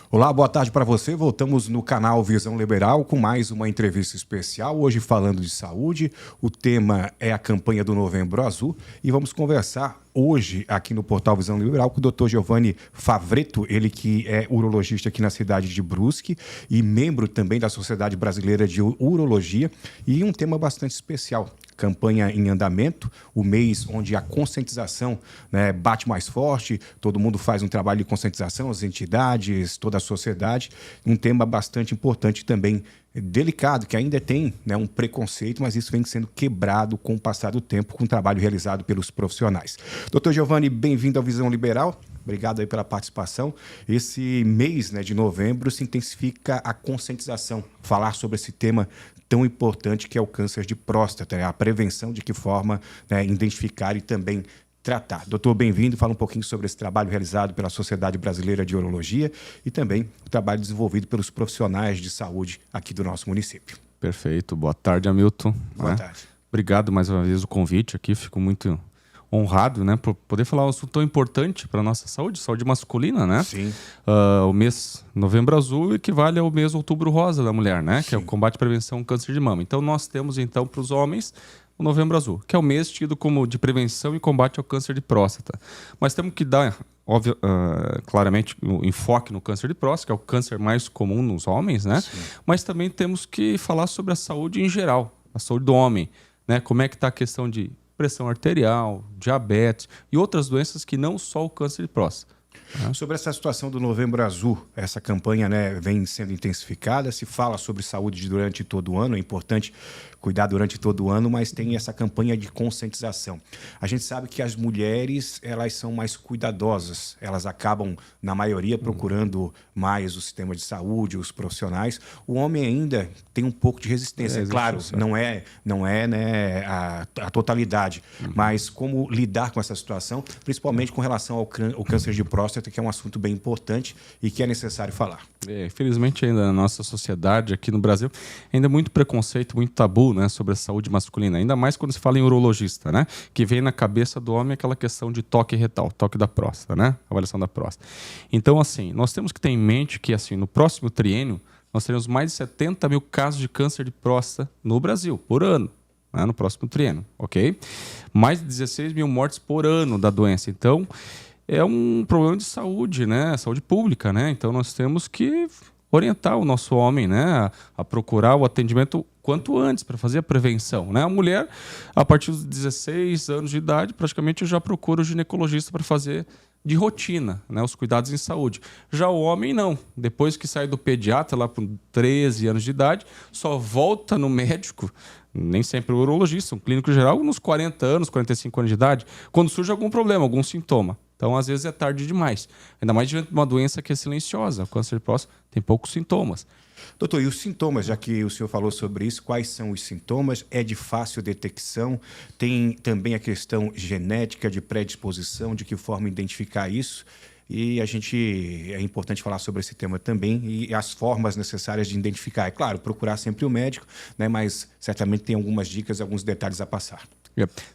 Olá, boa tarde para você. Voltamos no canal Visão Liberal com mais uma entrevista especial. Hoje falando de saúde. O tema é a campanha do Novembro Azul e vamos conversar hoje aqui no portal Visão Liberal com o Dr. Giovanni Favretto, ele que é urologista aqui na cidade de Brusque e membro também da Sociedade Brasileira de Urologia, e um tema bastante especial. Campanha em andamento, o mês onde a conscientização, né, bate mais forte, todo mundo faz um trabalho de conscientização, as entidades, toda a sociedade, um tema bastante importante também, delicado, que ainda tem, né, um preconceito, mas isso vem sendo quebrado com o passar do tempo, com o trabalho realizado pelos profissionais. Doutor Giovanni, bem-vindo ao Visão Liberal. Obrigado aí pela participação. Esse mês, né, de novembro se intensifica a conscientização, falar sobre esse tema tão importante que é o câncer de próstata, né, a prevenção, de que forma, né, identificar e também tratar. Doutor, bem-vindo. Fala um pouquinho sobre esse trabalho realizado pela Sociedade Brasileira de Urologia e também o trabalho desenvolvido pelos profissionais de saúde aqui do nosso município. Perfeito. Boa tarde, Hamilton. Boa tarde. Obrigado mais uma vez o convite aqui. Fico muito honrado, né, por poder falar um assunto tão importante para a nossa saúde masculina, né? Sim. O mês Novembro Azul equivale ao mês Outubro Rosa da mulher, né? Sim. Que é o combate e prevenção ao câncer de mama. Então nós temos, então, para os homens, o Novembro Azul, que é o mês tido como de prevenção e combate ao câncer de próstata. Mas temos que dar, claramente, o enfoque no câncer de próstata, que é o câncer mais comum nos homens, né? Sim. Mas também temos que falar sobre a saúde em geral, a saúde do homem, né? Como é que está a questão de pressão arterial, diabetes e outras doenças que não só o câncer de próstata. Sobre essa situação do Novembro Azul, essa campanha, né, vem sendo intensificada, se fala sobre saúde durante todo o ano, é importante cuidar durante todo o ano, mas tem essa campanha de conscientização. A gente sabe que as mulheres, elas são mais cuidadosas, elas acabam, na maioria, procurando mais o sistema de saúde, os profissionais. O homem ainda tem um pouco de resistência, claro, não é né, a totalidade, mas como lidar com essa situação, principalmente com relação ao câncer de próstata, que é um assunto bem importante e que é necessário falar. Infelizmente, ainda na nossa sociedade, aqui no Brasil, ainda é muito preconceito, muito tabu, né, sobre a saúde masculina, ainda mais quando se fala em urologista, né, que vem na cabeça do homem aquela questão de toque retal, toque da próstata, né, avaliação da próstata. Então, assim, nós temos que ter em mente que, assim, no próximo triênio, nós teremos mais de 70 mil casos de câncer de próstata no Brasil, por ano, né, no próximo triênio, ok? Mais de 16 mil mortes por ano da doença. Então, é um problema de saúde, né? Saúde pública, né? Então nós temos que orientar o nosso homem, né, a procurar o atendimento quanto antes para fazer a prevenção, né? A mulher, a partir dos 16 anos de idade, praticamente já procura o ginecologista para fazer de rotina, né, os cuidados em saúde. Já o homem não. Depois que sai do pediatra, lá com 13 anos de idade, só volta no médico, nem sempre o urologista, um clínico geral, nos 40 anos, 45 anos de idade, quando surge algum problema, algum sintoma. Então, às vezes, é tarde demais. Ainda mais diante de uma doença que é silenciosa. O câncer de próstata tem poucos sintomas. Doutor, e os sintomas, já que o senhor falou sobre isso, quais são os sintomas? É de fácil detecção? Tem também a questão genética de predisposição, de que forma identificar isso? E é importante falar sobre esse tema também e as formas necessárias de identificar. É claro, procurar sempre o médico, né, mas certamente tem algumas dicas e alguns detalhes a passar.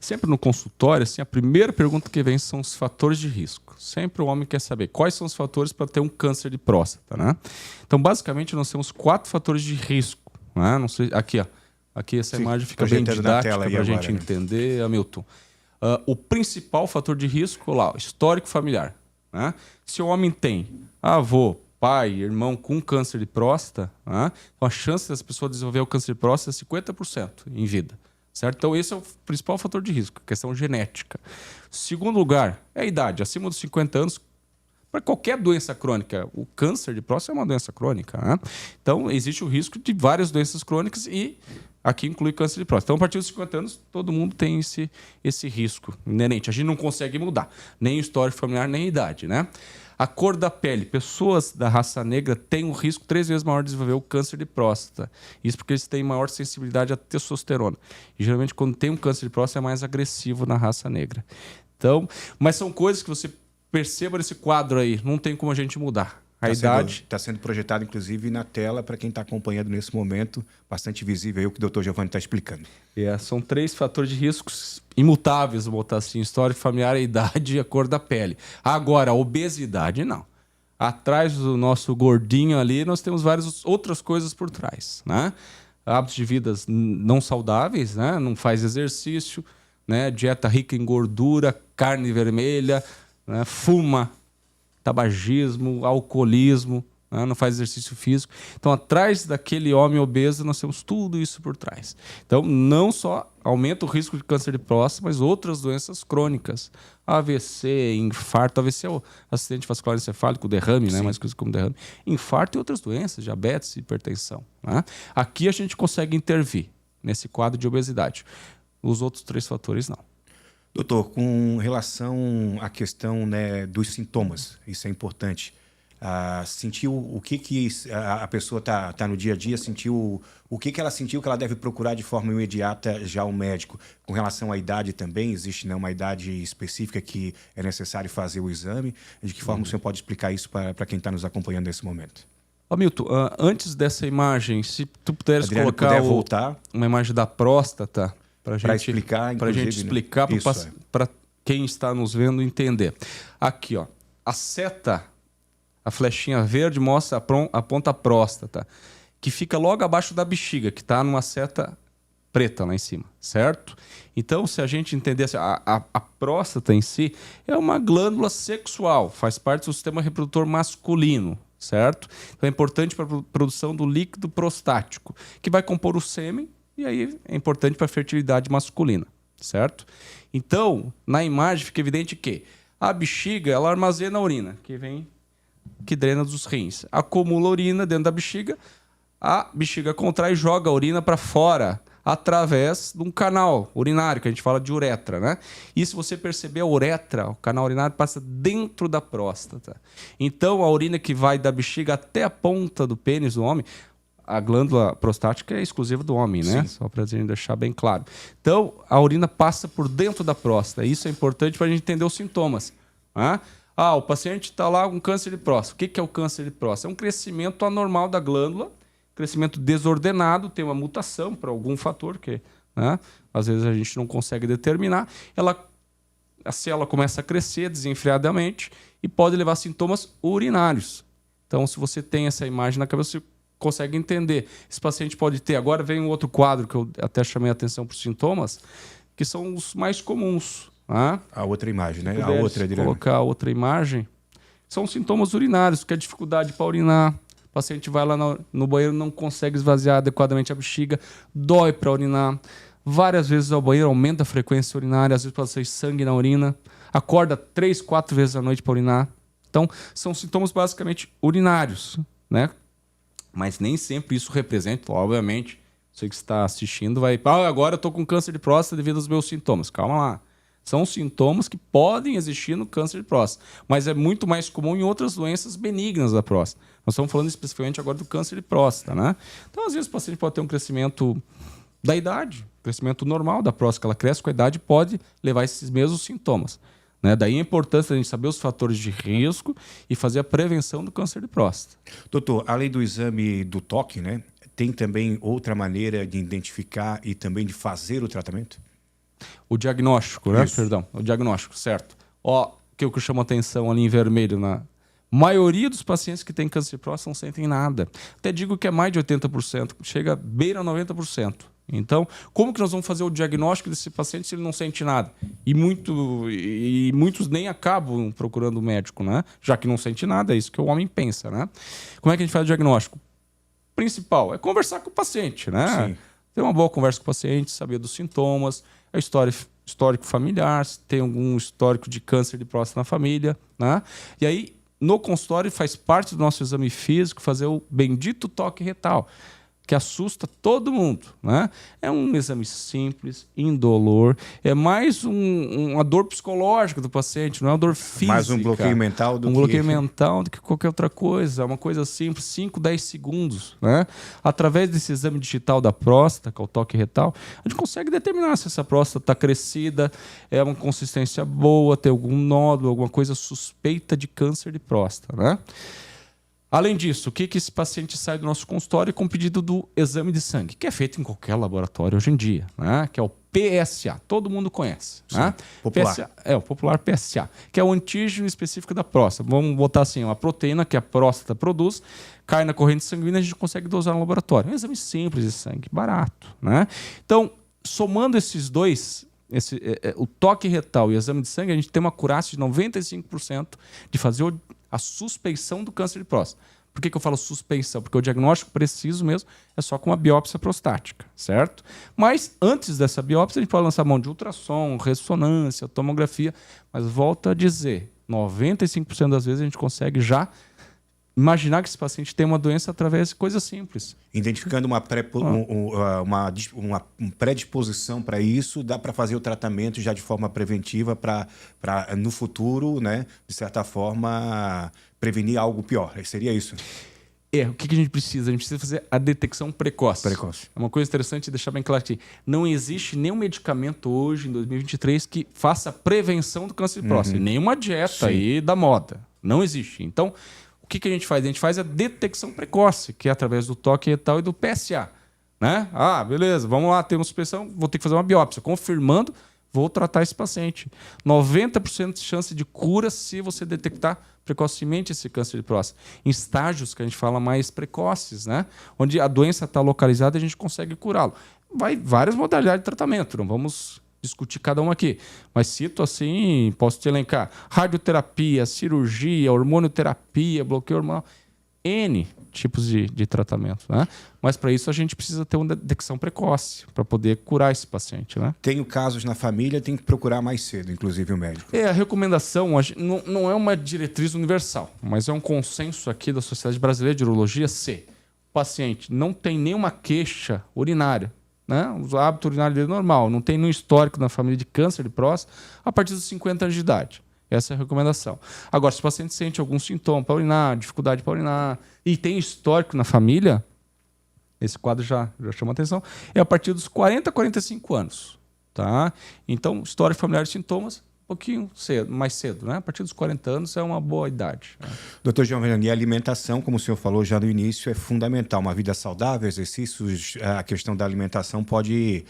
Sempre no consultório, assim, a primeira pergunta que vem são os fatores de risco. Sempre o homem quer saber quais são os fatores para ter um câncer de próstata, né? Então, basicamente, nós temos 4 fatores de risco, né? Não sei, aqui, ó. Aqui essa imagem fica bem didática para a gente entender, Hamilton. O principal fator de risco, lá, o histórico familiar, né? Se o homem tem avô, pai, irmão com câncer de próstata, né? Então a chance dessa pessoa desenvolver o câncer de próstata é 50% em vida. Certo? Então, esse é o principal fator de risco, questão genética. Segundo lugar, é a idade. Acima dos 50 anos, para qualquer doença crônica, o câncer de próstata é uma doença crônica, né? Então, existe o risco de várias doenças crônicas e aqui inclui o câncer de próstata. Então, a partir dos 50 anos, todo mundo tem esse risco inerente. A gente não consegue mudar, nem o histórico familiar, nem a idade, né? A cor da pele. Pessoas da raça negra têm um risco 3 vezes maior de desenvolver o câncer de próstata. Isso porque eles têm maior sensibilidade à testosterona. E geralmente, quando tem um câncer de próstata, é mais agressivo na raça negra. Então, mas são coisas que você perceba nesse quadro aí. Não tem como a gente mudar. A idade... Está sendo projetado, inclusive, na tela para quem está acompanhando nesse momento, bastante visível aí o que o Dr. Giovanni está explicando. São 3 fatores de riscos imutáveis, vou botar assim, história familiar, a idade e a cor da pele. Agora, a obesidade, não. Atrás do nosso gordinho ali, nós temos várias outras coisas por trás, né? Hábitos de vida não saudáveis, né? Não faz exercício, né? Dieta rica em gordura, carne vermelha, né? Fuma, tabagismo, alcoolismo, né? Não faz exercício físico. Então, atrás daquele homem obeso, nós temos tudo isso por trás. Então, não só aumenta o risco de câncer de próstata, mas outras doenças crônicas. AVC, infarto, AVC é o acidente vascular encefálico, derrame, né? Mais conhecido como derrame. Infarto e outras doenças, diabetes, hipertensão. Né? Aqui a gente consegue intervir nesse quadro de obesidade. Os outros 3 fatores, não. Doutor, com relação à questão, né, dos sintomas, isso é importante. Sentiu o que a pessoa está no dia a dia, sentiu o que ela sentiu que ela deve procurar de forma imediata já o médico. Com relação à idade também, existe, né, uma idade específica que é necessário fazer o exame. De que forma o senhor pode explicar isso para quem está nos acompanhando nesse momento? Milton, antes dessa imagem, se tu puderes Adriano, colocar voltar uma imagem da próstata para explicar, para a gente explicar, né? Para quem está nos vendo entender. Aqui, ó, a seta, a flechinha verde mostra aponta a próstata, que fica logo abaixo da bexiga, que está numa seta preta lá em cima, certo? Então, se a gente entender assim, a próstata em si é uma glândula sexual, faz parte do sistema reprodutor masculino, certo? Então é importante para a produção do líquido prostático, que vai compor o sêmen, e aí é importante para a fertilidade masculina, certo? Então, na imagem fica evidente que a bexiga, ela armazena a urina, que drena dos rins. Acumula urina dentro da bexiga, a bexiga contrai e joga a urina para fora, através de um canal urinário, que a gente fala de uretra, né? E se você perceber, a uretra, o canal urinário, passa dentro da próstata. Então, a urina que vai da bexiga até a ponta do pênis do homem, a glândula prostática é exclusiva do homem, né? Sim. Só para a gente deixar bem claro. Então, a urina passa por dentro da próstata. Isso é importante para a gente entender os sintomas. Né? O paciente está lá com câncer de próstata. O que é o câncer de próstata? É um crescimento anormal da glândula, crescimento desordenado, tem uma mutação por algum fator que, né, às vezes a gente não consegue determinar. A célula começa a crescer desenfreadamente e pode levar a sintomas urinários. Então, se você tem essa imagem na cabeça, você consegue entender. Esse paciente pode ter. Agora vem um outro quadro que eu até chamei a atenção para os sintomas, que são os mais comuns. Né? A outra imagem, né? A outra, Adriano. Colocar a outra imagem. São sintomas urinários, que é dificuldade para urinar. O paciente vai lá no banheiro, não consegue esvaziar adequadamente a bexiga, dói para urinar. Várias vezes ao banheiro, aumenta a frequência urinária, às vezes pode sair sangue na urina. Acorda 3, 4 vezes à noite para urinar. Então, são sintomas basicamente urinários, né? Mas nem sempre isso representa, obviamente, você que está assistindo vai... agora eu estou com câncer de próstata devido aos meus sintomas. Calma lá. São sintomas que podem existir no câncer de próstata, mas é muito mais comum em outras doenças benignas da próstata. Nós estamos falando especificamente agora do câncer de próstata, né? Então, às vezes, o paciente pode ter um crescimento da idade, crescimento normal da próstata, ela cresce com a idade, pode levar a esses mesmos sintomas. Né? Daí a importância da gente saber os fatores de risco e fazer a prevenção do câncer de próstata. Doutor, além do exame do toque, né, tem também outra maneira de identificar e também de fazer o tratamento? O diagnóstico, né? Perdão, o diagnóstico, certo. Que eu chamo a atenção ali em vermelho, na maioria dos pacientes que têm câncer de próstata não sentem nada. Até digo que é mais de 80%, chega a beira 90%. Então, como que nós vamos fazer o diagnóstico desse paciente se ele não sente nada? E muitos nem acabam procurando o médico, né? Já que não sente nada, é isso que o homem pensa, né? Como é que a gente faz o diagnóstico? O principal é conversar com o paciente, né? Sim. Ter uma boa conversa com o paciente, saber dos sintomas, a histórico familiar, se tem algum histórico de câncer de próstata na família, né? E aí, no consultório, faz parte do nosso exame físico fazer o bendito toque retal, que assusta todo mundo, né? É um exame simples, indolor, é mais uma dor psicológica do paciente, não é uma dor física. Mais um bloqueio mental do bloqueio mental do que qualquer outra coisa. É uma coisa simples, 5, 10 segundos, né? Através desse exame digital da próstata, que é o toque retal, a gente consegue determinar se essa próstata está crescida, é uma consistência boa, tem algum nódulo, alguma coisa suspeita de câncer de próstata, né? Além disso, o que esse paciente sai do nosso consultório com pedido do exame de sangue, que é feito em qualquer laboratório hoje em dia, né? Que é o PSA, todo mundo conhece. Né? Popular. PSA, o popular PSA, que é o antígeno específico da próstata. Vamos botar assim, uma proteína que a próstata produz, cai na corrente sanguínea e a gente consegue dosar no laboratório. É um exame simples de sangue, barato. Né? Então, somando esses dois, o toque retal e o exame de sangue, a gente tem uma acurácia de 95% de fazer a suspeição do câncer de próstata. Por que eu falo suspeição? Porque o diagnóstico preciso mesmo é só com uma biópsia prostática, certo? Mas antes dessa biópsia, a gente pode lançar mão de ultrassom, ressonância, tomografia, mas volto a dizer, 95% das vezes a gente consegue já imaginar que esse paciente tem uma doença através de coisas simples. Identificando uma predisposição para isso, dá para fazer o tratamento já de forma preventiva para no futuro, né, de certa forma, prevenir algo pior. Seria isso? O que a gente precisa? A gente precisa fazer a detecção precoce. É uma coisa interessante deixar bem claro aqui. Não existe nenhum medicamento hoje, em 2023, que faça prevenção do câncer de próstata. Nenhuma dieta aí da moda. Não existe. Então, o que a gente faz? A gente faz a detecção precoce, que é através do toque retal e do PSA. Né? Beleza, vamos lá, temos suspensão, vou ter que fazer uma biópsia. Confirmando, vou tratar esse paciente. 90% de chance de cura se você detectar precocemente esse câncer de próstata. Em estágios que a gente fala mais precoces, né? Onde a doença está localizada e a gente consegue curá-lo. Vai várias modalidades de tratamento, não vamos discutir cada uma aqui. Mas cito assim, posso te elencar: radioterapia, cirurgia, hormonioterapia, bloqueio hormonal, N tipos de tratamento. Né? Mas para isso a gente precisa ter uma detecção precoce para poder curar esse paciente. Né? Tenho casos na família, tem que procurar mais cedo, inclusive o médico. A recomendação não é uma diretriz universal, mas é um consenso aqui da Sociedade Brasileira de Urologia se o paciente não tem nenhuma queixa urinária, né? O hábito urinário dele é normal, não tem nenhum histórico na família de câncer de próstata a partir dos 50 anos de idade. Essa é a recomendação. Agora, se o paciente sente algum sintoma para urinar, dificuldade para urinar, e tem histórico na família, esse quadro já chama atenção, é a partir dos 40 a 45 anos. Tá? Então, histórico familiar de sintomas, um pouquinho mais cedo, né? A partir dos 40 anos é uma boa idade. Né? Doutor Giovanni, a alimentação, como o senhor falou já no início, é fundamental. Uma vida saudável, exercícios, a questão da alimentação pode,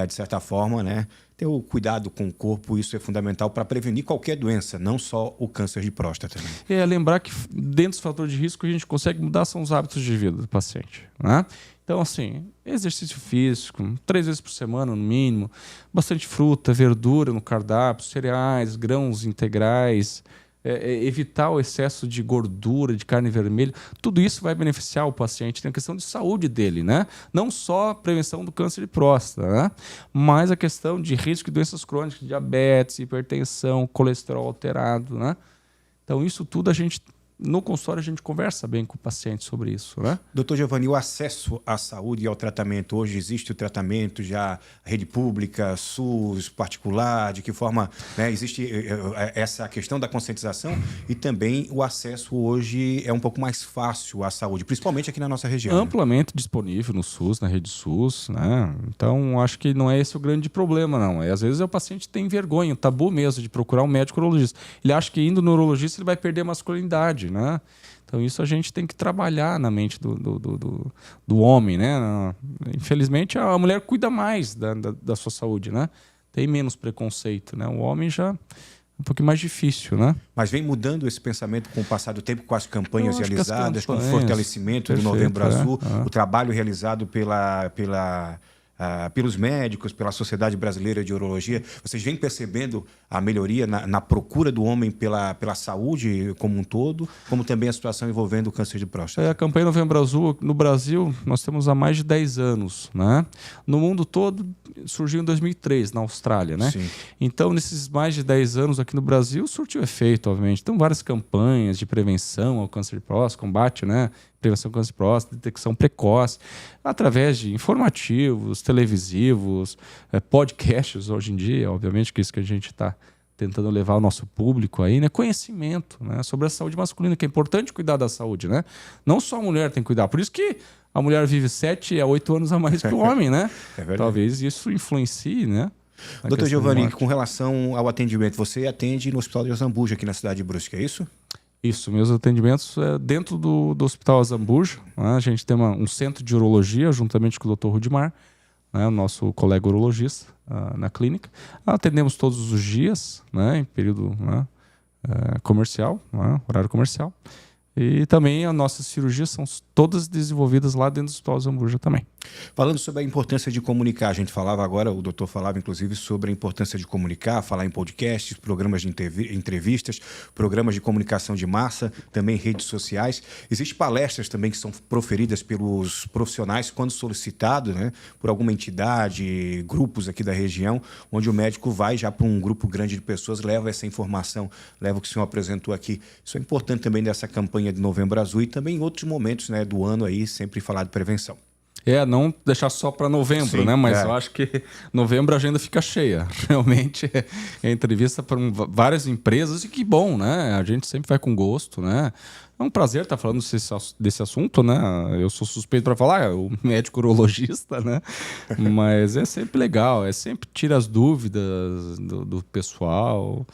de certa forma, né, ter o cuidado com o corpo. Isso é fundamental para prevenir qualquer doença, não só o câncer de próstata. Né? Lembrar que dentro dos fatores de risco que a gente consegue mudar são os hábitos de vida do paciente. Né? Então, assim, exercício físico, 3 vezes por semana, no mínimo, bastante fruta, verdura no cardápio, cereais, grãos integrais, evitar o excesso de gordura, de carne vermelha, tudo isso vai beneficiar o paciente na questão de saúde dele, né? Não só a prevenção do câncer de próstata, né? Mas a questão de risco de doenças crônicas, diabetes, hipertensão, colesterol alterado, né? Então, isso tudo no consultório a gente conversa bem com o paciente sobre isso, né? Doutor Giovanni, o acesso à saúde e ao tratamento, hoje existe o tratamento já rede pública, SUS, particular, de que forma, né, existe essa questão da conscientização e também o acesso hoje é um pouco mais fácil à saúde, principalmente aqui na nossa região. Amplamente disponível no SUS, na rede SUS, né? Então, acho que não é esse o grande problema, não. Às vezes o paciente tem vergonha, um tabu mesmo de procurar um médico urologista. Ele acha que indo no urologista ele vai perder a masculinidade. Né? Então isso a gente tem que trabalhar na mente do homem, né? Infelizmente a mulher cuida mais da sua saúde, né? Tem menos preconceito, né? O homem já é um pouquinho mais difícil, né? Mas vem mudando esse pensamento com o passar do tempo, com as campanhas realizadas, com o fortalecimento do Novembro Azul, o trabalho realizado pelos médicos, pela Sociedade Brasileira de Urologia. Vocês vêm percebendo a melhoria na procura do homem pela saúde como um todo, como também a situação envolvendo o câncer de próstata? A campanha Novembro Azul, no Brasil, nós temos há mais de 10 anos. Né? No mundo todo, surgiu em 2003, na Austrália. Né? Sim. Então, nesses mais de 10 anos aqui no Brasil, surtiu efeito, obviamente. Então, várias campanhas de prevenção ao câncer de próstata, combate, né? Prevenção do câncer de próstata, detecção precoce, através de informativos, televisivos, podcasts hoje em dia, obviamente, que é isso que a gente está tentando levar ao nosso público aí, né? Conhecimento, né? Sobre a saúde masculina, que é importante cuidar da saúde, né? Não só a mulher tem que cuidar, por isso que a mulher vive 7 a 8 anos a mais que o homem, né? Talvez isso influencie, né? Doutor Giovanni, com relação ao atendimento, você atende no Hospital de Azambuja, aqui na cidade de Brusque, é isso? Isso, meus atendimentos é dentro do Hospital Azambuja. Né? A gente tem um centro de urologia, juntamente com o Dr. Rudimar, né? O nosso colega urologista na clínica. Atendemos todos os dias, né? Em período, né? Comercial, né? Horário comercial. E também as nossas cirurgias são todas desenvolvidas lá dentro do Hospital Azambuja também. Falando sobre a importância de comunicar, a gente falava agora, o doutor falava inclusive sobre a importância de comunicar, falar em podcasts, programas de entrevistas, programas de comunicação de massa, também redes sociais. Existem palestras também que são proferidas pelos profissionais quando solicitado, né, por alguma entidade, grupos aqui da região, onde o médico vai já para um grupo grande de pessoas, leva essa informação, leva o que o senhor apresentou aqui. Isso é importante também dessa campanha de Novembro Azul e também em outros momentos, né, do ano aí, sempre falar de prevenção. Não deixar só para novembro, Sim, né? Mas eu acho que novembro a agenda fica cheia. Realmente é entrevista para várias empresas e que bom, né? A gente sempre vai com gosto, né? É um prazer estar falando desse assunto, né? Eu sou suspeito para falar, o médico urologista, né? Mas é sempre legal, sempre tira as dúvidas do pessoal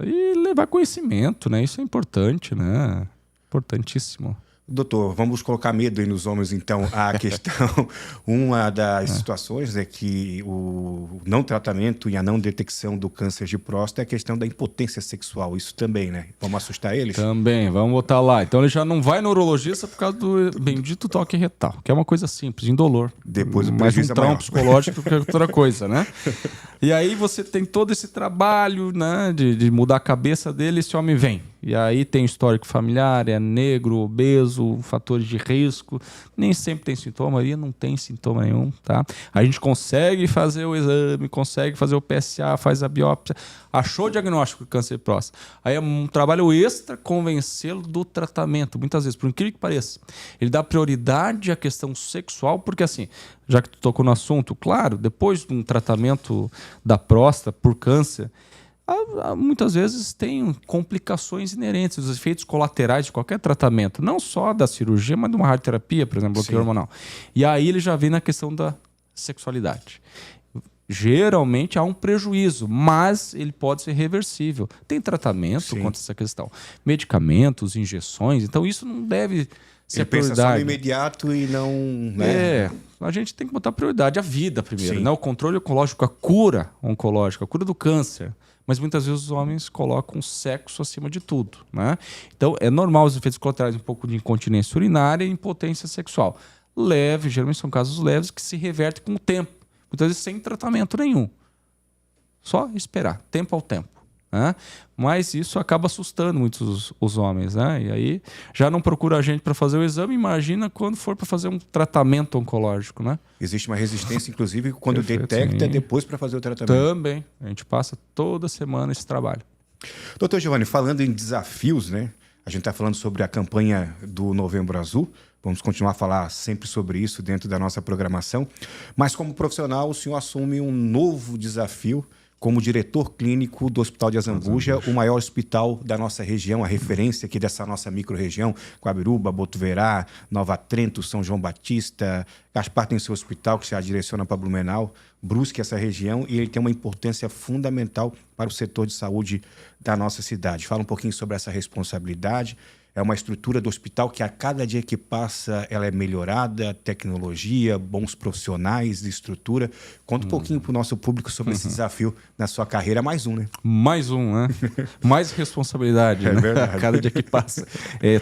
e levar conhecimento, né? Isso é importante, né? Importantíssimo. Doutor, vamos colocar medo aí nos homens, então. A questão, uma das situações é que o não tratamento e a não detecção do câncer de próstata é a questão da impotência sexual. Isso também, né? Vamos assustar eles? Também, vamos botar lá. Então ele já não vai no urologista por causa do bendito toque retal, que é uma coisa simples, indolor. Depois o mais prejuízo um trauma maior. psicológico que outra coisa, né? E aí você tem todo esse trabalho, né, de mudar a cabeça dele, esse homem vem. E aí tem histórico familiar, é negro, obeso, fatores de risco. Nem sempre tem sintoma, Maria não tem sintoma nenhum, tá? A gente consegue fazer o exame, consegue fazer o PSA, faz a biópsia, achou o diagnóstico de câncer de próstata. Aí é um trabalho extra convencê-lo do tratamento, muitas vezes, por incrível que pareça. Ele dá prioridade à questão sexual, porque assim, já que tu tocou no assunto, claro, depois de um tratamento da próstata por câncer, muitas vezes tem complicações inerentes, os efeitos colaterais de qualquer tratamento, não só da cirurgia, mas de uma radioterapia, por exemplo, bloqueio hormonal. E aí ele já vem na questão da sexualidade. Geralmente há um prejuízo, mas ele pode ser reversível. Tem tratamento contra essa questão. Medicamentos, injeções, então isso não deve ser pensa só no imediato e não... Né? A gente tem que botar prioridade à vida primeiro, né? O controle oncológico, a cura oncológica, a cura do câncer. Mas muitas vezes os homens colocam o sexo acima de tudo, né? Então é normal os efeitos colaterais, um pouco de incontinência urinária e impotência sexual. Leve, geralmente são casos leves que se revertem com o tempo. Muitas vezes sem tratamento nenhum. Só esperar, tempo ao tempo. Né? Mas isso acaba assustando muitos os homens, né? E aí já não procura a gente para fazer o exame, imagina quando for para fazer um tratamento oncológico, né? Existe uma resistência, inclusive, quando detecta, depois para fazer o tratamento. Também, a gente passa toda semana esse trabalho. Doutor Giovanni, falando em desafios, né? A gente está falando sobre a campanha do Novembro Azul. Vamos continuar a falar sempre sobre isso dentro da nossa programação. Mas como profissional, o senhor assume um novo desafio como diretor clínico do Hospital de Azambuja, o maior hospital da nossa região, a referência aqui dessa nossa micro-região, Guabiruba, Botuverá, Nova Trento, São João Batista. Gaspar tem seu hospital que se direciona para Blumenau, Brusque, essa região, e ele tem uma importância fundamental para o setor de saúde da nossa cidade. Fala um pouquinho sobre essa responsabilidade. É uma estrutura do hospital que a cada dia que passa ela é melhorada, tecnologia, bons profissionais de estrutura. Conta um pouquinho para o nosso público sobre esse desafio na sua carreira. Mais um, né? Mais um, né? Mais responsabilidade, né? Verdade. A cada dia que passa.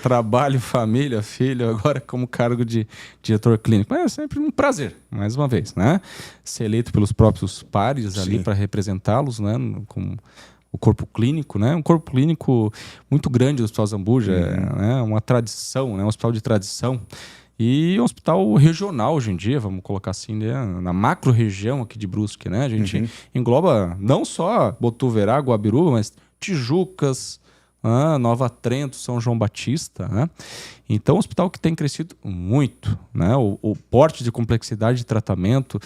Trabalho, família, filho, agora como cargo de diretor clínico. Mas é sempre um prazer, mais uma vez, né? Ser eleito pelos próprios pares ali para representá-los, né? Com o corpo clínico, né? Um corpo clínico muito grande do Hospital Azambuja, né? Uma tradição, né? Um hospital de tradição. E um hospital regional hoje em dia, vamos colocar assim, né? Na macro-região aqui de Brusque, né? A gente engloba não só Botuverá, Guabiruba, mas Tijucas, Nova Trento, São João Batista, né? Então, um hospital que tem crescido muito, né? O porte de complexidade de tratamento.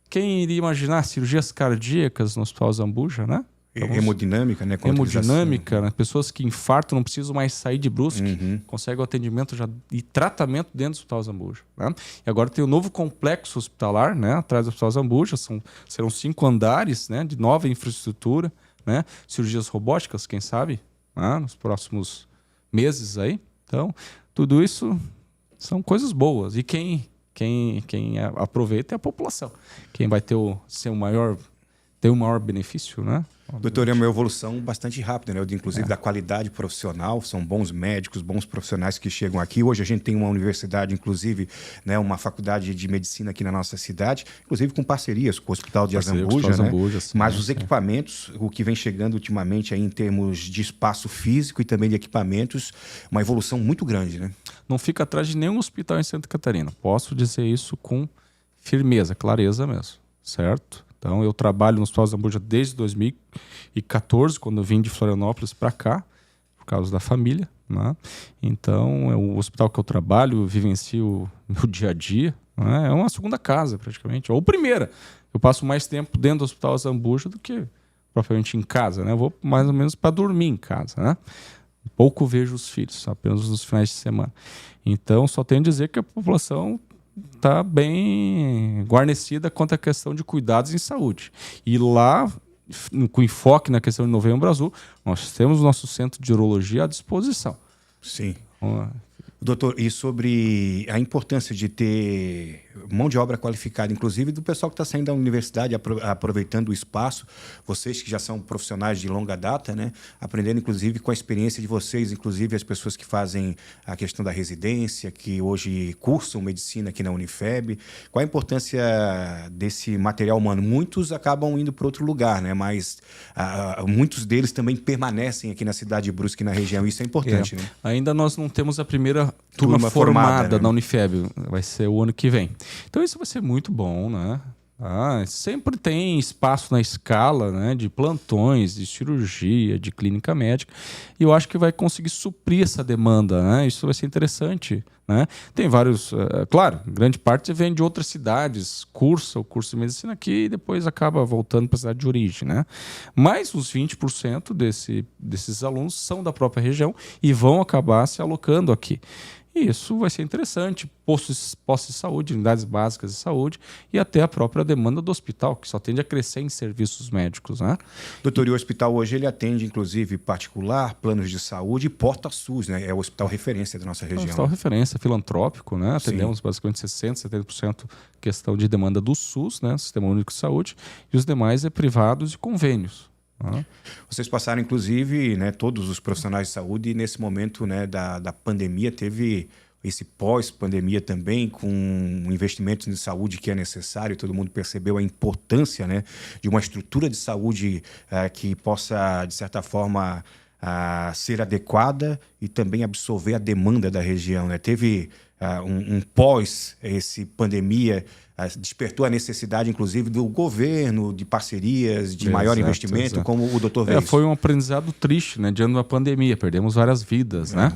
Quem iria imaginar cirurgias cardíacas no Hospital Azambuja, né? Hemodinâmica, né? Hemodinâmica, né? Pessoas que infartam não precisam mais sair de Brusque, conseguem o atendimento já e tratamento dentro do Hospital Azambuja. Né? E agora tem o novo complexo hospitalar, né? Atrás do Hospital Azambuja, serão 5 andares, né? De nova infraestrutura, né? Cirurgias robóticas, quem sabe, né? Nos próximos meses aí. Então, tudo isso são coisas boas. E quem aproveita é a população. Quem vai ter o maior benefício, né? Doutor, é uma evolução bastante rápida, né? Inclusive da qualidade profissional. São bons médicos, bons profissionais que chegam aqui. Hoje a gente tem uma universidade, inclusive, né, uma faculdade de medicina aqui na nossa cidade, inclusive com parcerias com o Hospital de Azambuja, né? Mas os equipamentos, o que vem chegando ultimamente aí em termos de espaço físico e também de equipamentos, uma evolução muito grande, né? Não fica atrás de nenhum hospital em Santa Catarina. Posso dizer isso com firmeza, clareza mesmo, certo? Então, eu trabalho no Hospital Azambuja desde 2014, quando eu vim de Florianópolis para cá, por causa da família, né? Então, é o hospital que eu trabalho, eu vivencio o meu dia a dia, né? É uma segunda casa, praticamente, ou primeira. Eu passo mais tempo dentro do Hospital Azambuja do que propriamente em casa, né? Eu vou mais ou menos para dormir em casa, né? Pouco vejo os filhos, apenas nos finais de semana. Então, só tenho a dizer que a população está bem guarnecida quanto à questão de cuidados em saúde. E lá, com enfoque na questão de Novembro Azul, nós temos o nosso centro de urologia à disposição. Sim. Doutor, e sobre a importância de ter mão de obra qualificada, inclusive do pessoal que está saindo da universidade, aproveitando o espaço, vocês que já são profissionais de longa data, né? Aprendendo, inclusive, com a experiência de vocês, inclusive as pessoas que fazem a questão da residência, que hoje cursam medicina aqui na Unifeb. Qual a importância desse material humano? Muitos acabam indo para outro lugar, né? Mas muitos deles também permanecem aqui na cidade de Brusque, na região. Isso é importante, né? Ainda nós não temos a primeira turma formada, né, na Unifeb. Vai ser o ano que vem. Então isso vai ser muito bom, né? Sempre tem espaço na escala, né, de plantões, de cirurgia, de clínica médica, e eu acho que vai conseguir suprir essa demanda, né? Isso vai ser interessante, né? Tem vários, claro, grande parte vem de outras cidades, cursa o curso de medicina aqui e depois acaba voltando para a cidade de origem, né? Mas uns 20% desses alunos são da própria região e vão acabar se alocando aqui. E isso vai ser interessante, postos de saúde, unidades básicas de saúde e até a própria demanda do hospital, que só tende a crescer em serviços médicos, né? Doutor, e o hospital hoje ele atende, inclusive, particular, planos de saúde e Porta SUS, né? É o hospital referência da nossa região. É o hospital referência, filantrópico, né? Atendemos basicamente 60%, 70% questão de demanda do SUS, né? Sistema Único de Saúde, e os demais é privados e convênios. Vocês passaram, inclusive, né, todos os profissionais de saúde, e nesse momento, né, da pandemia, teve esse pós-pandemia também, com investimentos em saúde que é necessário. Todo mundo percebeu a importância, né, de uma estrutura de saúde que possa, de certa forma, ser adequada e também absorver a demanda da região, né? Teve um pós esse pandemia, despertou a necessidade, inclusive, do governo, de parcerias, de maior investimento, como o doutor Veis. Foi um aprendizado triste, né, diante da pandemia, perdemos várias vidas, né?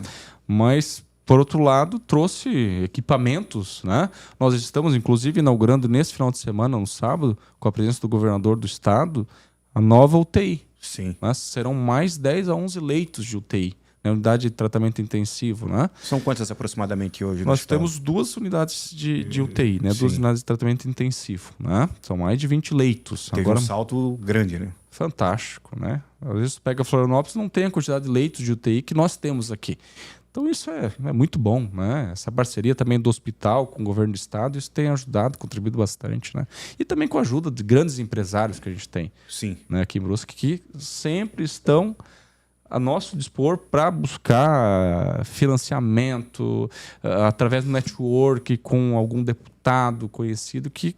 Mas, por outro lado, trouxe equipamentos, né? Nós estamos, inclusive, inaugurando nesse final de semana, no sábado, com a presença do governador do estado, a nova UTI. Sim. Né? Serão mais 10 a 11 leitos de UTI. Na unidade de tratamento intensivo, né? São quantas aproximadamente hoje? Nós temos 2 unidades de UTI, né? 2 unidades de tratamento intensivo, né? São mais de 20 leitos. Teve um salto grande, né? Fantástico, né? Às vezes você pega Florianópolis, não tem a quantidade de leitos de UTI que nós temos aqui. Então isso é muito bom, né? Essa parceria também do hospital com o governo do estado, isso tem ajudado, contribuído bastante, né? E também com a ajuda de grandes empresários que a gente tem. Sim. Né? Aqui em Brusque, que sempre estão a nosso dispor para buscar financiamento através do network com algum deputado conhecido que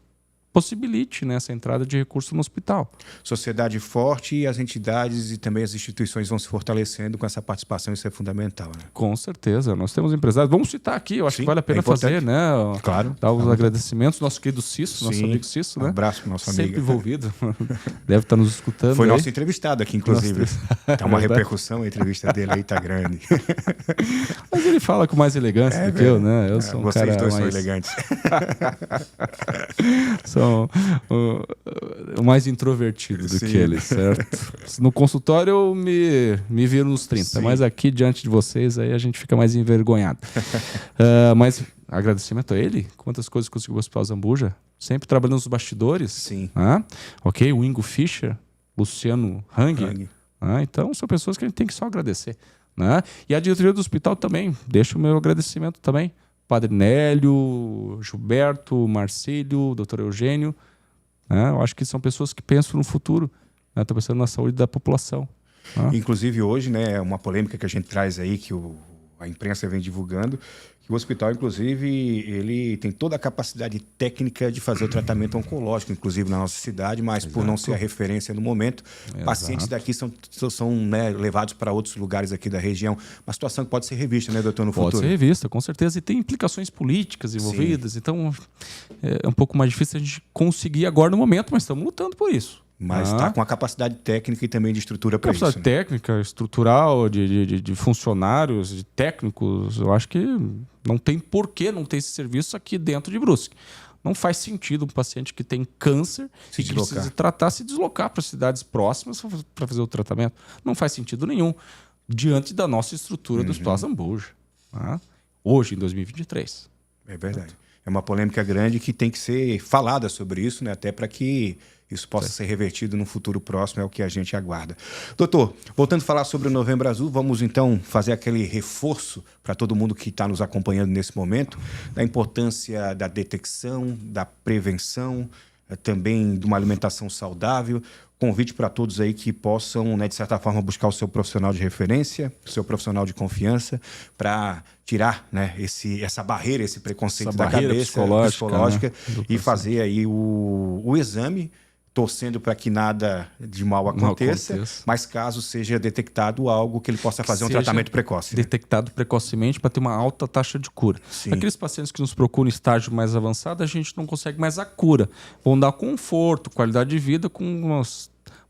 possibilite, né, essa entrada de recursos no hospital. Sociedade forte e as entidades e também as instituições vão se fortalecendo com essa participação, isso é fundamental, né? Com certeza. Nós temos empresários. Vamos citar aqui, eu acho que vale a pena fazer, né? Claro. Dar os agradecimentos. Nosso querido Cisso, nosso amigo Cisso, né? Um abraço para o nosso amigo. Sempre envolvido. Deve estar nos escutando. Foi nosso entrevistado aqui, inclusive. Tá uma repercussão, a entrevista dele aí tá grande. Mas ele fala com mais elegância do que eu, né? Eu sou um vocês cara dois mais... são elegantes. O mais introvertido do que ele, certo? No consultório eu me viro nos 30, mas aqui diante de vocês aí a gente fica mais envergonhado. Mas agradecimento a ele, quantas coisas conseguiu o Hospital Azambuja, sempre trabalhando nos bastidores. Sim. Ok, o Ingo Fischer, Luciano Hang. Então são pessoas que a gente tem que só agradecer. né? E a diretoria do hospital também, deixa o meu agradecimento também. Padre Nélio, Gilberto, Marcílio, doutor Eugênio, né? Eu acho que são pessoas que pensam no futuro, né? Estão pensando na saúde da população. Né? Inclusive hoje, né, uma polêmica que a gente traz aí, que a imprensa vem divulgando, que o hospital, inclusive, ele tem toda a capacidade técnica de fazer o tratamento oncológico, inclusive na nossa cidade, mas por não ser a referência no momento, pacientes daqui são né, levados para outros lugares aqui da região. Uma situação que pode ser revista, né, doutor, no futuro? Pode ser revista, com certeza, e tem implicações políticas envolvidas, então é um pouco mais difícil a gente conseguir agora no momento, mas estamos lutando por isso. Mas está com a capacidade técnica e também de estrutura para isso. Capacidade técnica, estrutural, de funcionários, de técnicos. Eu acho que não tem porquê não ter esse serviço aqui dentro de Brusque. Não faz sentido um paciente que tem câncer e que precisa tratar se deslocar para cidades próximas para fazer o tratamento. Não faz sentido nenhum diante da nossa estrutura do Hospital Zambuja. Hoje, em 2023. É verdade. É uma polêmica grande que tem que ser falada sobre isso, né? Até para que isso possa ser revertido no futuro próximo, é o que a gente aguarda. Doutor, voltando a falar sobre o Novembro Azul, vamos então fazer aquele reforço para todo mundo que está nos acompanhando nesse momento, da importância da detecção, da prevenção, também de uma alimentação saudável. Convite para todos aí que possam, né, de certa forma, buscar o seu profissional de referência, o seu profissional de confiança, para tirar, né, essa barreira, esse preconceito da cabeça psicológica, né? E fazer aí o exame, torcendo para que nada de mal aconteça, mas caso seja detectado algo, que ele possa fazer um tratamento precoce. Detectado precocemente para ter uma alta taxa de cura. Sim. Aqueles pacientes que nos procuram em estágio mais avançado, a gente não consegue mais a cura. Vão dar conforto, qualidade de vida com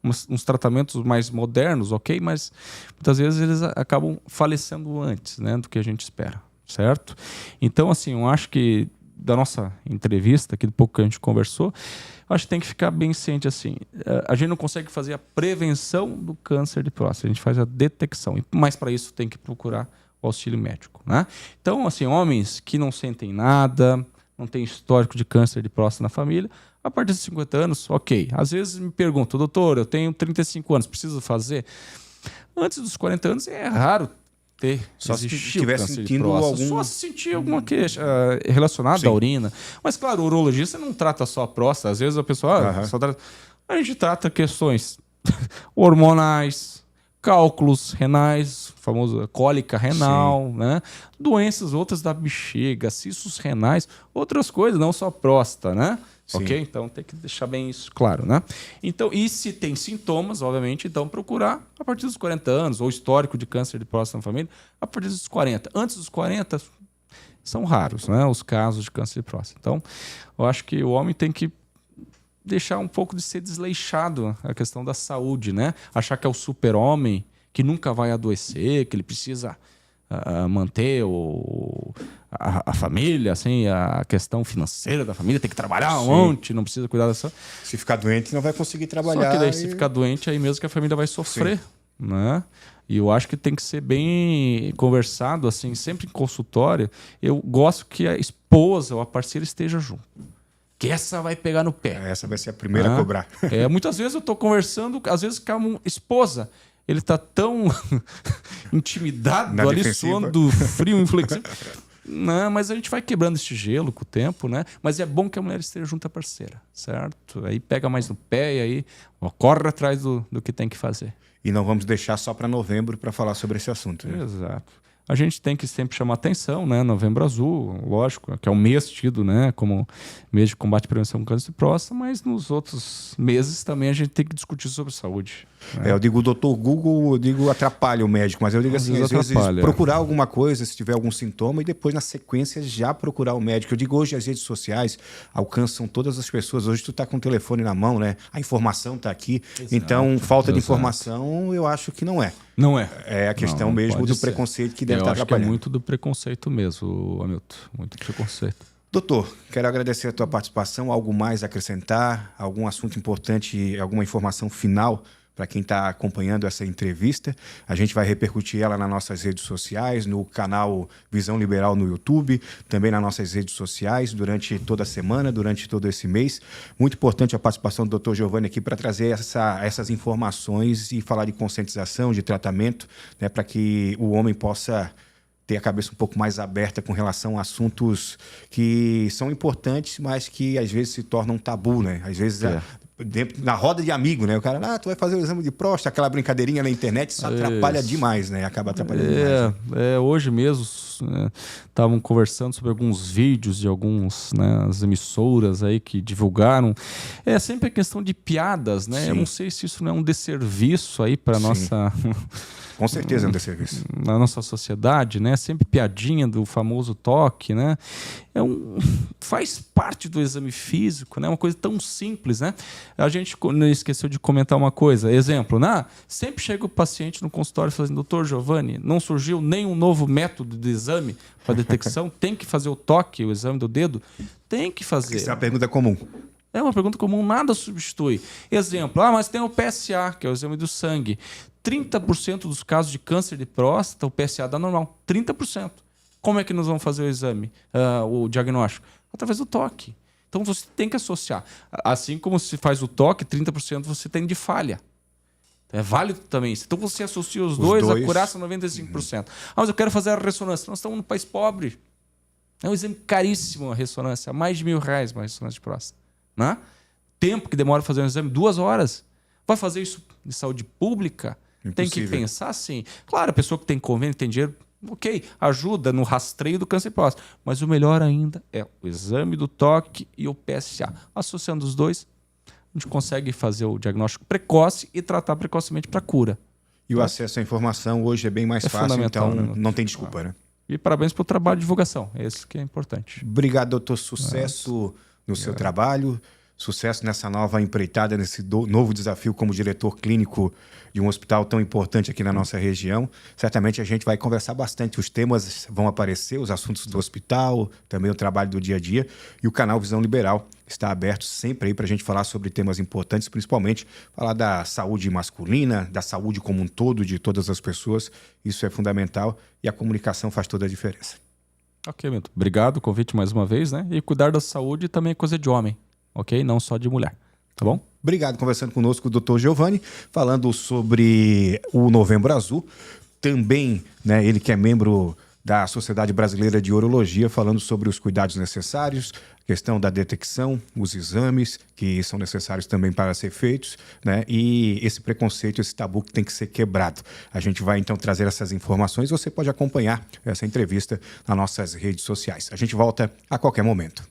uns tratamentos mais modernos, ok? Mas muitas vezes eles acabam falecendo antes, né, do que a gente espera, certo? Então, assim, eu acho que da nossa entrevista, aqui do pouco que a gente conversou, acho que tem que ficar bem ciente assim. A gente não consegue fazer a prevenção do câncer de próstata, a gente faz a detecção. Mas para isso tem que procurar o auxílio médico, né? Então, assim, homens que não sentem nada, não tem histórico de câncer de próstata na família, a partir dos 50 anos, ok. Às vezes me perguntam, doutor, eu tenho 35 anos, preciso fazer? Antes dos 40 anos é raro ter. Só se estiver sentindo Só se sentir alguma queixa relacionada à urina. Mas, claro, o urologista não trata só a próstata. Às vezes a pessoa só trata... A gente trata questões hormonais, cálculos renais, famosa cólica renal, né? Doenças outras da bexiga, cistos renais, outras coisas, não só próstata, né? Sim. Ok? Então tem que deixar bem isso claro, né? Então, e se tem sintomas, obviamente, então procurar a partir dos 40 anos, ou histórico de câncer de próstata na família, a partir dos 40. Antes dos 40, são raros, né? Os casos de câncer de próstata. Então, eu acho que o homem tem que deixar um pouco de ser desleixado a questão da saúde, né? Achar que é o super-homem, que nunca vai adoecer, que ele precisa manter a família, assim, a questão financeira da família, tem que trabalhar um monte, não precisa cuidar dessa... Se ficar doente, não vai conseguir trabalhar. Só que daí, se ficar doente, aí mesmo que a família vai sofrer, né? E eu acho que tem que ser bem conversado, assim, sempre em consultório. Eu gosto que a esposa ou a parceira esteja junto. Que essa vai pegar no pé. Essa vai ser a primeira a cobrar. Muitas vezes eu estou conversando, às vezes com a esposa, ele está tão intimidado na ali, defensiva, suando frio, inflexível. Não, mas a gente vai quebrando esse gelo com o tempo, né? Mas é bom que a mulher esteja junto à parceira, certo? Aí pega mais no pé e aí corre atrás do que tem que fazer. E não vamos deixar só para novembro para falar sobre esse assunto. Né? Exato. A gente tem que sempre chamar atenção, né? Novembro Azul, lógico, que é um mês tido, né, como mês de combate à prevenção do câncer de próstata, mas nos outros meses também a gente tem que discutir sobre saúde. Né? Eu digo doutor Google, eu digo atrapalha o médico, mas eu digo assim, às vezes procurar alguma coisa, se tiver algum sintoma, e depois na sequência já procurar o médico. Eu digo hoje as redes sociais alcançam todas as pessoas. Hoje tu tá com o telefone na mão, né? A informação tá aqui. Exato, então, falta de informação, eu acho que não é. Não é. É a questão mesmo do preconceito que deve estar atrapalhando. Eu acho que é muito do preconceito mesmo, Hamilton. Muito preconceito. Doutor, quero agradecer a tua participação. Algo mais a acrescentar? Algum assunto importante, alguma informação final para quem está acompanhando essa entrevista. A gente vai repercutir ela nas nossas redes sociais, no canal Visão Liberal no YouTube, também nas nossas redes sociais, durante toda a semana, durante todo esse mês. Muito importante a participação do Dr. Giovanni aqui para trazer essas informações e falar de conscientização, de tratamento, né, para que o homem possa ter a cabeça um pouco mais aberta com relação a assuntos que são importantes, mas que às vezes se tornam um tabu, né? Às vezes na roda de amigo, né? O cara, tu vai fazer o exame de próstata, aquela brincadeirinha na internet, isso atrapalha demais, né? Acaba atrapalhando demais. Né? Hoje mesmo estavam conversando sobre alguns vídeos de algumas, né, as emissoras aí que divulgaram. É sempre a questão de piadas, né? Sim. Eu não sei se isso não é um desserviço aí para nossa... Com certeza é um desserviço. Na nossa sociedade, né? Sempre piadinha do famoso toque, né? Faz parte do exame físico, né? Uma coisa tão simples, né? A gente esqueceu de comentar uma coisa. Exemplo, né? Sempre chega o paciente no consultório e fala assim, doutor Giovanni, não surgiu nenhum novo método de exame para detecção? Tem que fazer o toque, o exame do dedo? Tem que fazer. Essa é uma pergunta comum. É uma pergunta comum, nada substitui. Exemplo, mas tem o PSA, que é o exame do sangue. 30% dos casos de câncer de próstata, o PSA dá normal. 30%. Como é que nós vamos fazer o exame, o diagnóstico? Através do toque. Então você tem que associar. Assim como se faz o toque, 30% você tem de falha. É válido também. Então você associa os dois, a curaça 95%. Mas eu quero fazer a ressonância. Nós estamos num país pobre. É um exame caríssimo a ressonância. Mais de R$1.000 uma ressonância de próstata. Né? Tempo que demora para fazer um exame, 2 horas. Vai fazer isso de saúde pública? Impossível. Tem que pensar assim. Claro, a pessoa que tem convênio, tem dinheiro, ok, ajuda no rastreio do câncer de próstata. Mas o melhor ainda é o exame do toque e o PSA. Associando os dois, a gente consegue fazer o diagnóstico precoce e tratar precocemente para cura. E o acesso à informação hoje é bem mais fácil, então não tem desculpa, né? E parabéns pelo trabalho de divulgação. Esse que é importante. Obrigado, doutor. Sucesso no seu trabalho. Sucesso nessa nova empreitada, nesse novo desafio como diretor clínico de um hospital tão importante aqui na nossa região. Certamente a gente vai conversar bastante, os temas vão aparecer, os assuntos do hospital, também o trabalho do dia a dia. E o canal Visão Liberal está aberto sempre aí para a gente falar sobre temas importantes, principalmente falar da saúde masculina, da saúde como um todo, de todas as pessoas. Isso é fundamental e a comunicação faz toda a diferença. Ok, Milton. Obrigado, o convite mais uma vez, né? E cuidar da saúde também é coisa de homem. Ok? Não só de mulher. Tá bom? Obrigado. Conversando conosco o Dr. Giovanni, falando sobre o Novembro Azul. Também, né, ele que é membro da Sociedade Brasileira de Urologia, falando sobre os cuidados necessários, a questão da detecção, os exames que são necessários também para ser feitos, né? E esse preconceito, esse tabu que tem que ser quebrado. A gente vai então trazer essas informações. Você pode acompanhar essa entrevista nas nossas redes sociais. A gente volta a qualquer momento.